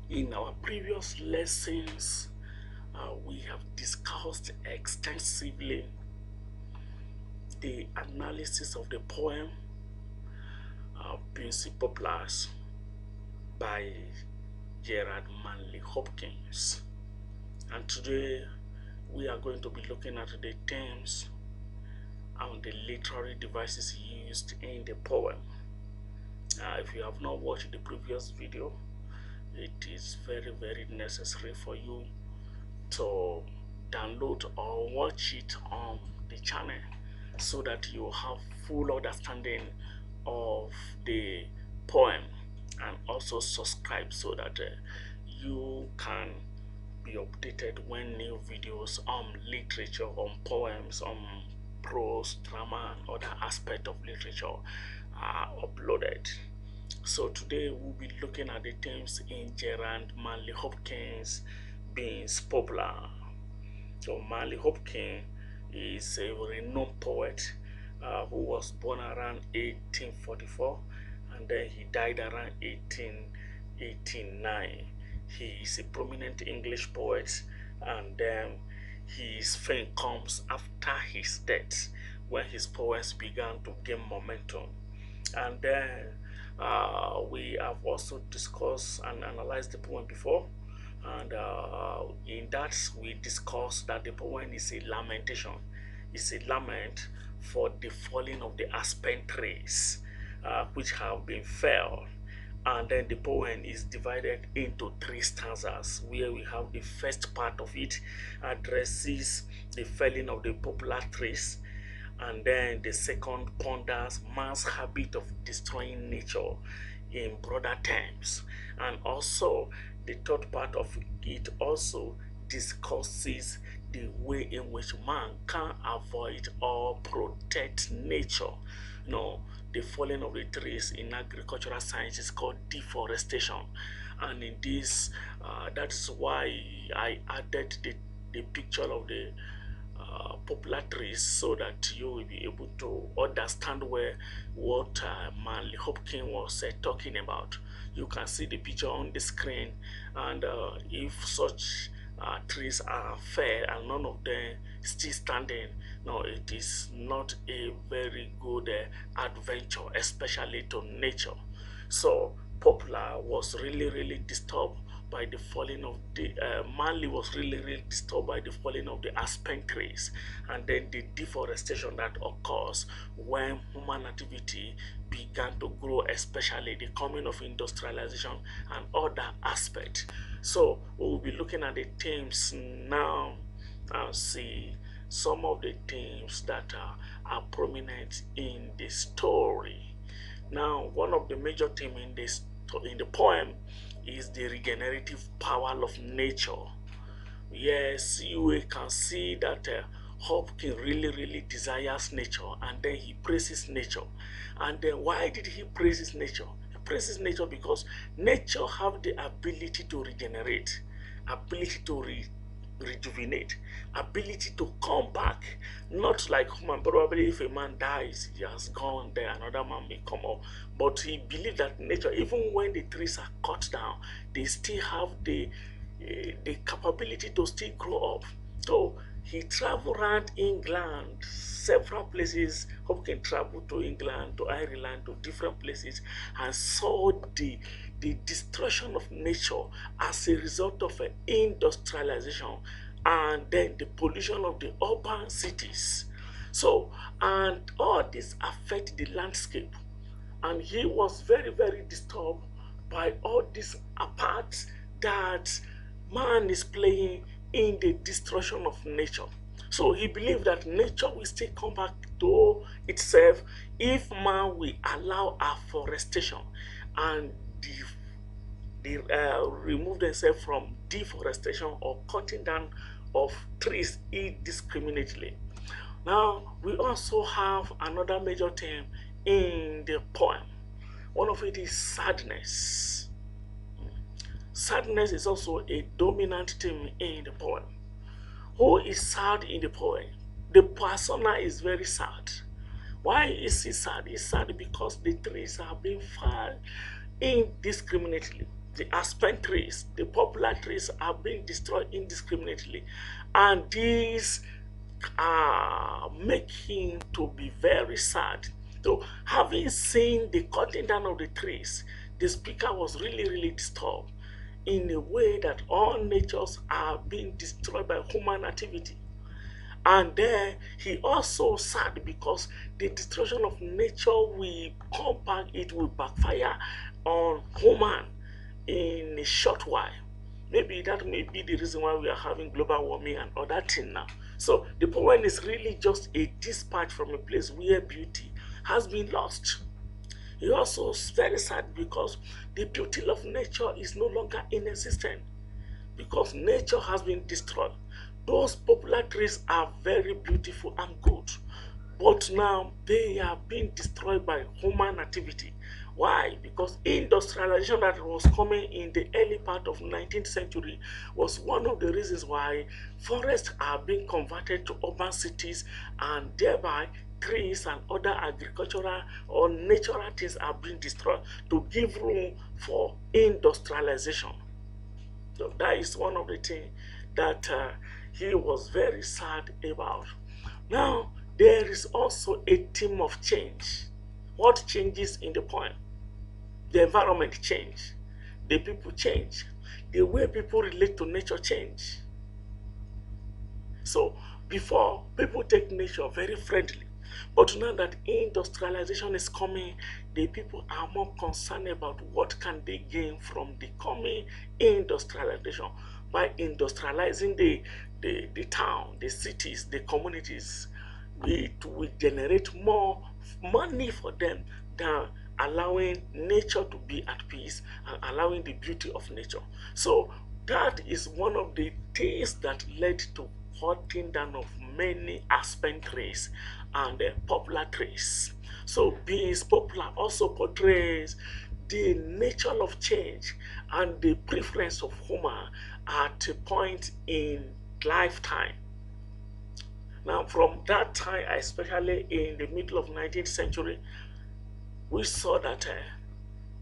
In our previous lessons, we have discussed extensively the analysis of the poem Binsey Poplars by Gerald Manley Hopkins. And today we are going to be looking at the themes and the literary devices used in the poem. If you have not watched the previous video, it is very necessary for you to download or watch it on the channel so that you have full understanding of the poem, and also subscribe so that you can be updated when new videos on literature, on poems, on prose, drama, and other aspects of literature are uploaded. So today we'll be looking at the themes in Gerald Manley Hopkins' Binsey Poplars. So Manley Hopkins is a renowned poet who was born around 1844 and then he died around 1889. He is a prominent English poet, and then his fame comes after his death when his poems began to gain momentum. And then we have also discussed and analyzed the poem before, and in that we discussed that the poem is a lamentation. It's a lament for the falling of the aspen trees which have been felled. And then the poem is divided into 3 stanzas, where we have the first part of it addresses the felling of the poplar trees, and then the second ponders man's habit of destroying nature in broader terms, and also the third part of it also discusses the way in which man can avoid or protect nature. The falling of the trees in agricultural science is called deforestation, and in this that's why I added the picture of the poplar trees so that you will be able to understand what Manley Hopkins was talking about. You can see the picture on the screen, and if such trees are fair and none of them still standing, no, it is not a very good adventure, especially to nature. So Poplar was really disturbed by the falling of the Manley was really disturbed by the falling of the aspen trees, and then the deforestation that occurs when human activity began to grow, especially the coming of industrialization and other aspects. So we'll be looking at the themes now and see some of the themes that are prominent in the story. Now, one of the major themes in the poem is the regenerative power of nature. Yes, you can see that Hopkins really desires nature, and then he praises nature. And then why did he praise nature? He praises nature because nature have the ability to regenerate, ability to rejuvenate, ability to come back. Not like human, probably if a man dies, he has gone there, another man may come up. But he believed that nature, even when the trees are cut down, they still have the capability to still grow up. So he traveled around England, several places. Hopkins traveled to England, to Ireland, to different places, and saw the destruction of nature as a result of industrialization and then the pollution of the urban cities. So, and all this affect the landscape, and he was very disturbed by all these parts that man is playing in the destruction of nature. So he believed that nature will still come back to itself if man will allow afforestation and remove themselves from deforestation or cutting down of trees indiscriminately. Now, we also have another major theme in the poem. One of it is sadness. Sadness is also a dominant theme in the poem. Who is sad in the poem? The persona is very sad. Why is he sad? He's sad because the trees are being felled indiscriminately. the aspen trees, the poplar trees are being destroyed indiscriminately, and these make him to be very sad. So, having seen the cutting down of the trees, the speaker was really disturbed in a way that all natures are being destroyed by human activity. And there he also sad because the destruction of nature will come back, it will backfire on human in a short while. Maybe that may be the reason why we are having global warming and other things now. So the poem is really just a dispatch from a place where beauty has been lost. He also is very sad because the beauty of nature is no longer in existence because nature has been destroyed. Those popular trees are very beautiful and good, but now they are being destroyed by human activity. Why? Because industrialization that was coming in the early part of 19th century was one of the reasons why forests are being converted to urban cities, and thereby trees and other agricultural or natural things are being destroyed to give room for industrialization. So that is one of the things that he was very sad about. Now, there is also a theme of change. What changes in the poem? The environment change, the people change, the way people relate to nature change. So before, people take nature very friendly, but now that industrialization is coming, the people are more concerned about what can they gain from the coming industrialization. By industrializing the town, the cities, the communities, it will generate more money for them than allowing nature to be at peace and allowing the beauty of nature. So that is one of the things that led to cutting down of many aspen trees and poplar trees. So Binsey Poplars also portrays the nature of change and the preference of human at a point in lifetime. Now, from that time, especially in the middle of 19th century, we saw that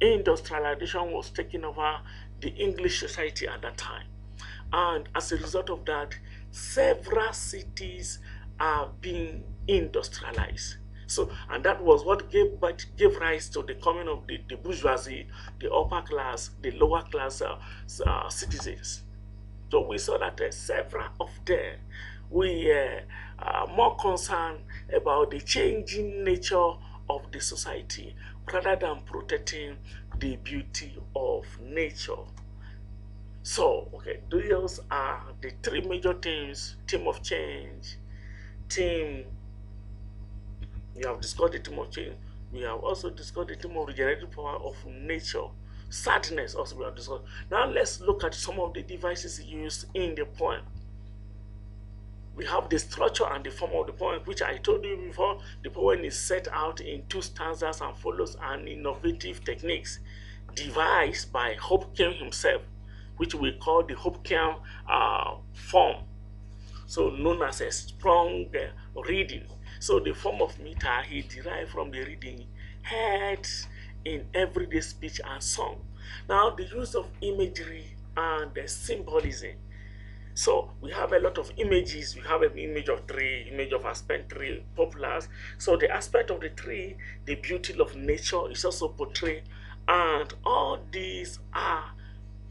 industrialization was taking over the English society at that time. And as a result of that, several cities are being industrialized. So, and that was what gave rise to the coming of the bourgeoisie, the upper class, the lower class citizens. So we saw that several of them were more concerned about the changing nature of the society rather than protecting the beauty of nature. So, okay, those are the three major themes: theme of change, theme, we have discussed the theme of change, we have also discussed the theme of regenerative power of nature, sadness also we have discussed. Now let's look at some of the devices used in the poem. We have the structure and the form of the poem, which I told you before. The poem is set out in 2 stanzas and follows an innovative techniques devised by Hopkins himself, which we call the Hopkins form, so known as a strong reading. So the form of meter he derived from the reading heard in everyday speech and song. Now the use of imagery and the symbolism. So we have a lot of images. We have an image of tree, image of aspen tree, poplars. So the aspect of the tree, the beauty of nature is also portrayed, and all these are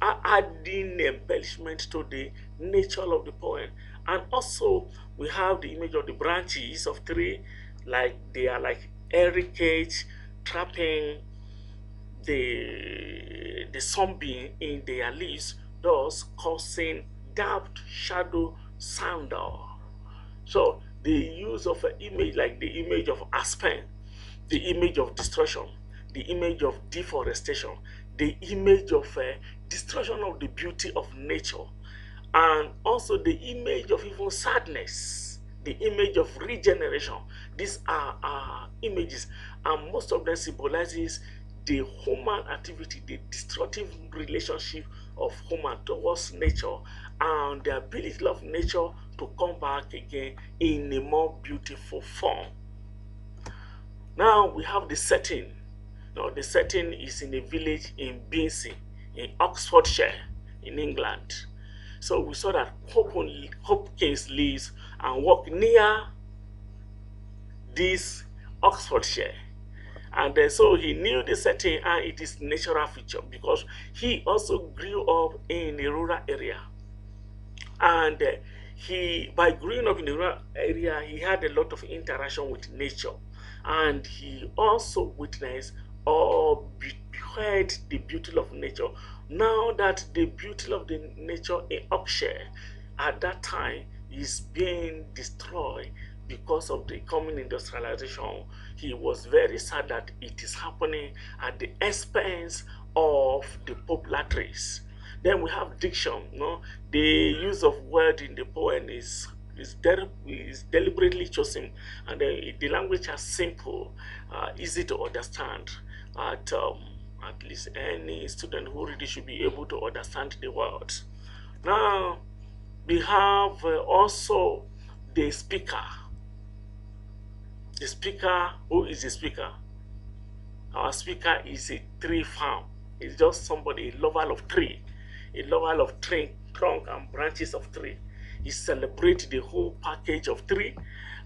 adding embellishment to the nature of the poem. And also we have the image of the branches of tree, like they are like airy cage trapping the sunbeam in their leaves, thus causing dark shadow sandal. So the use of an image like the image of aspen, the image of destruction, the image of deforestation, the image of destruction of the beauty of nature, and also the image of even sadness, the image of regeneration. These are images, and most of them symbolizes the human activity, the destructive relationship of human towards nature, and the ability of nature to come back again in a more beautiful form. Now we have the setting. Now the setting is in a village in Binsey in Oxfordshire in England. So we saw that Hopkins lives and work near this Oxfordshire. And so he knew the setting and it is natural feature because he also grew up in a rural area. And by growing up in the rural area, he had a lot of interaction with nature. And he also witnessed or beheld the beauty of nature. Now that the beauty of the nature in Oxfordshire at that time is being destroyed because of the coming industrialization, he was very sad that it is happening at the expense of the poplar trees. Then we have diction. The use of word in the poem is deliberately chosen, and the language is simple, easy to understand. At least any student who really should be able to understand the words. Now we have also the speaker. The speaker, who is the speaker? Our speaker is a tree farm. It's just somebody, a lover of tree. A lover of tree, trunk and branches of tree. He celebrates the whole package of tree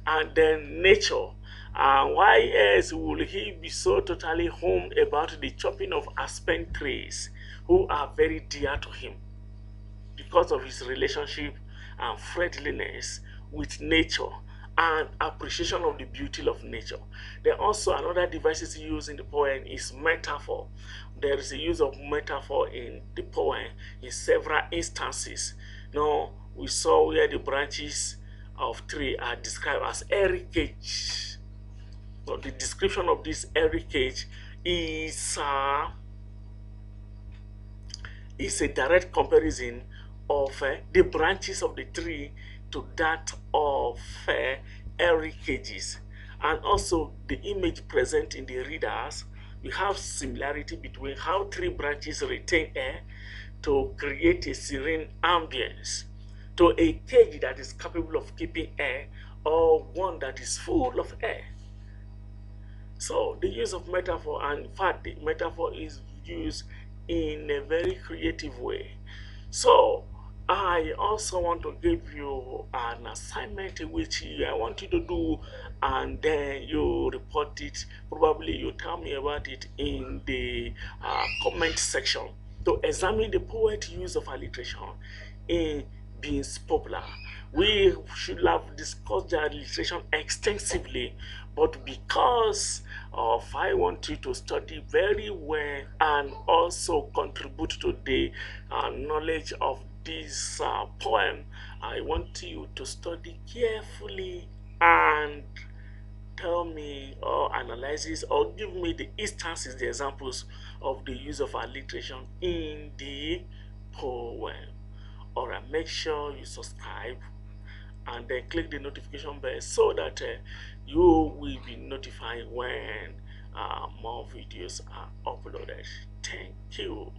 and then nature. And why else will he be so totally home about the chopping of aspen trees, who are very dear to him because of his relationship and friendliness with nature and appreciation of the beauty of nature. Then also another devices used in the poem is metaphor. There is a use of metaphor in the poem in several instances. Now we saw where the branches of tree are described as airy cage. So the description of this airy cage is a direct comparison of the branches of the tree to that of airy cages. And also the image present in the readers, we have similarity between how tree branches retain air to create a serene ambience to a cage that is capable of keeping air or one that is full of air. So the use of metaphor, and in fact the metaphor is used in a very creative way. So I also want to give you an assignment which I want you to do, and then you report it. Probably you tell me about it in the comment section. To examine the poet's use of alliteration in Binsey Poplars. We should have discussed the alliteration extensively, but because of I want you to study very well and also contribute to the knowledge of this poem, I want you to study carefully and tell me or analyze or give me the instances, the examples of the use of alliteration in the poem. Alright, make sure you subscribe and then click the notification bell so that you will be notified when more videos are uploaded. Thank you.